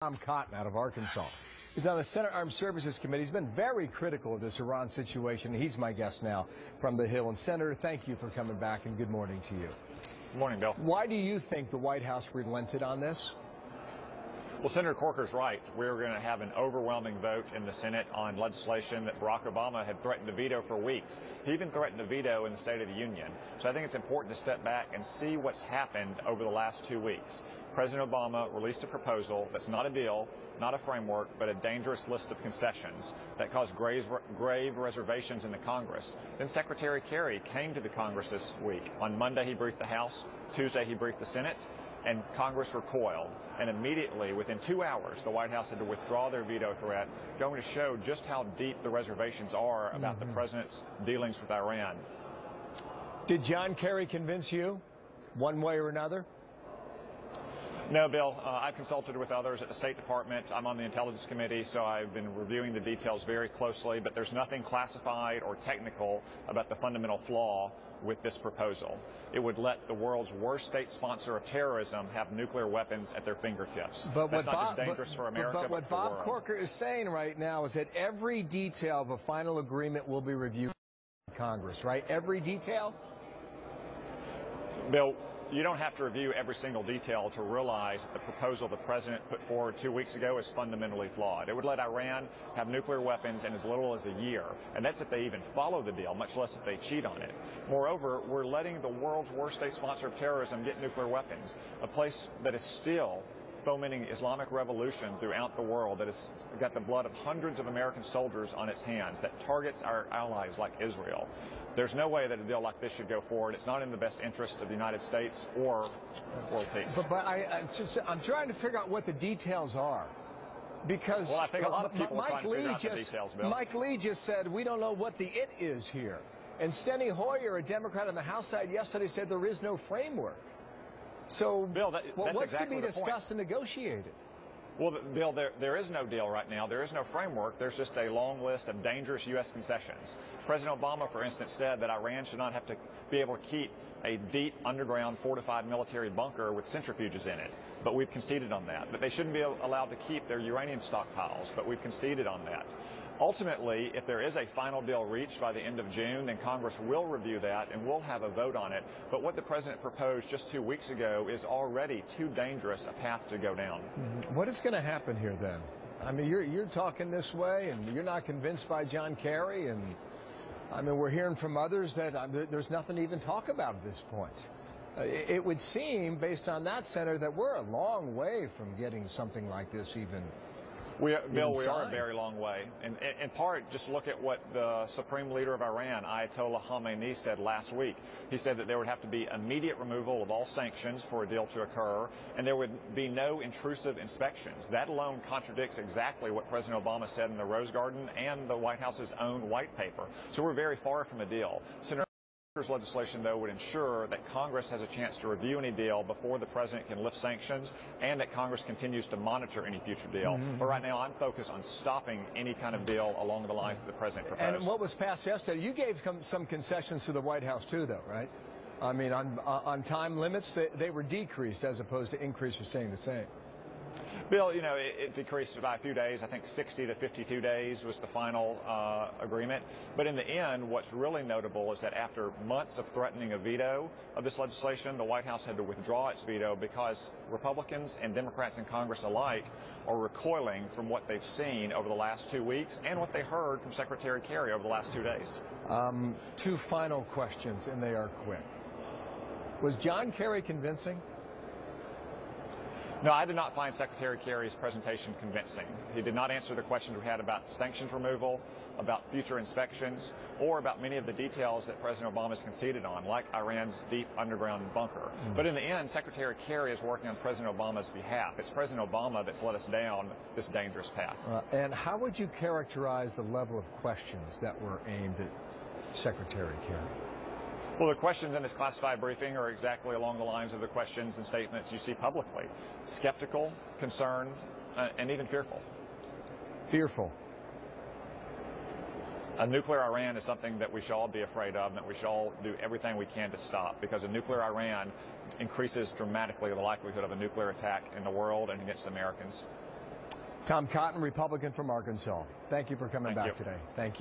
Tom Cotton out of Arkansas. He's on the Senate Armed Services Committee. He's been very critical of this Iran situation. He's my guest now from the Hill. And Senator, thank you for coming back, and good morning to you. Good morning, Bill. Why do you think the White House relented on this? Well, Senator Corker's right. We're going to have an overwhelming vote in the Senate on legislation that Barack Obama had threatened to veto for weeks. He even threatened to veto in the State of the Union. So I think it's important to step back and see what's happened over the last 2 weeks. President Obama released a proposal that's not a deal, not a framework, but a dangerous list of concessions that caused grave reservations in the Congress. Then Secretary Kerry came to the Congress this week. On Monday, he briefed the House. Tuesday, he briefed the Senate. And Congress recoiled. And immediately, within 2 hours, the White House had to withdraw their veto threat, going to show just how deep the reservations are about the president's dealings with Iran. Did John Kerry convince you one way or another? No, Bill. I've consulted with others at the State Department. I'm on the Intelligence Committee, so I've been reviewing the details very closely, but there's nothing classified or technical about the fundamental flaw with this proposal. It would let the world's worst state sponsor of terrorism have nuclear weapons at their fingertips. But that's not just dangerous for America, but what for the world. Bob Corker is saying right now is that every detail of a final agreement will be reviewed in Congress, right? Every detail? Bill, you don't have to review every single detail to realize that the proposal the president put forward 2 weeks ago is fundamentally flawed. It would let Iran have nuclear weapons in as little as a year, and that's if they even follow the deal, much less if they cheat on it. Moreover, we're letting the world's worst state sponsor of terrorism get nuclear weapons, a place that is still fomenting Islamic revolution throughout the world, that has got the blood of hundreds of American soldiers on its hands, that targets our allies like Israel. There's no way that a deal like this should go forward. It's not in the best interest of the United States or world peace. But I'm trying to figure out what the details are. Because well, I think a lot of people are trying to figure out the details, Bill. Mike Lee just said we don't know what the it is here. And Steny Hoyer, a Democrat on the House side yesterday, said there is no framework. So, Bill, what's exactly to be discussed and negotiated? Well, Bill, there is no deal right now. There is no framework. There's just a long list of dangerous U.S. concessions. President Obama, for instance, said that Iran should not have to be able to keep a deep underground fortified military bunker with centrifuges in it. But we've conceded on that. But they shouldn't be allowed to keep their uranium stockpiles. But we've conceded on that. Ultimately, if there is a final deal reached by the end of June, then Congress will review that and we'll have a vote on it. But what the president proposed just 2 weeks ago is already too dangerous a path to go down. What is going to happen here then? I mean, you're talking this way, and you're not convinced by John Kerry, and I mean, we're hearing from others that there's nothing to even talk about at this point. It would seem, based on that, Senator, that we're a long way from getting something like this even. Bill, we are a very long way. And in part, just look at what the supreme leader of Iran, Ayatollah Khamenei, said last week. He said that there would have to be immediate removal of all sanctions for a deal to occur, and there would be no intrusive inspections. That alone contradicts exactly what President Obama said in the Rose Garden and the White House's own white paper. So we're very far from a deal. Senator legislation, though, would ensure that Congress has a chance to review any deal before the president can lift sanctions, and that Congress continues to monitor any future deal. But right now, I'm focused on stopping any kind of deal along the lines that the president proposed. And what was passed yesterday, you gave some concessions to the White House, too, though, right? I mean, on time limits, they were decreased as opposed to increased or staying the same. Bill, you know, it decreased by a few days. I think 60 to 52 days was the final agreement. But in the end, what's really notable is that after months of threatening a veto of this legislation, the White House had to withdraw its veto because Republicans and Democrats in Congress alike are recoiling from what they've seen over the last 2 weeks and what they heard from Secretary Kerry over the last 2 days. Two final questions, and they are quick. Was John Kerry convincing? No, I did not find Secretary Kerry's presentation convincing. He did not answer the questions we had about sanctions removal, about future inspections, or about many of the details that President Obama has conceded on, like Iran's deep underground bunker. But in the end, Secretary Kerry is working on President Obama's behalf. It's President Obama that's led us down this dangerous path. And how would you characterize the level of questions that were aimed at Secretary Kerry? Well, the questions in this classified briefing are exactly along the lines of the questions and statements you see publicly. Skeptical, concerned, and even fearful. Fearful. A nuclear Iran is something that we should all be afraid of, and that we should all do everything we can to stop, because a nuclear Iran increases dramatically the likelihood of a nuclear attack in the world and against Americans. Tom Cotton, Republican from Arkansas. Thank you for coming back today. Thank you.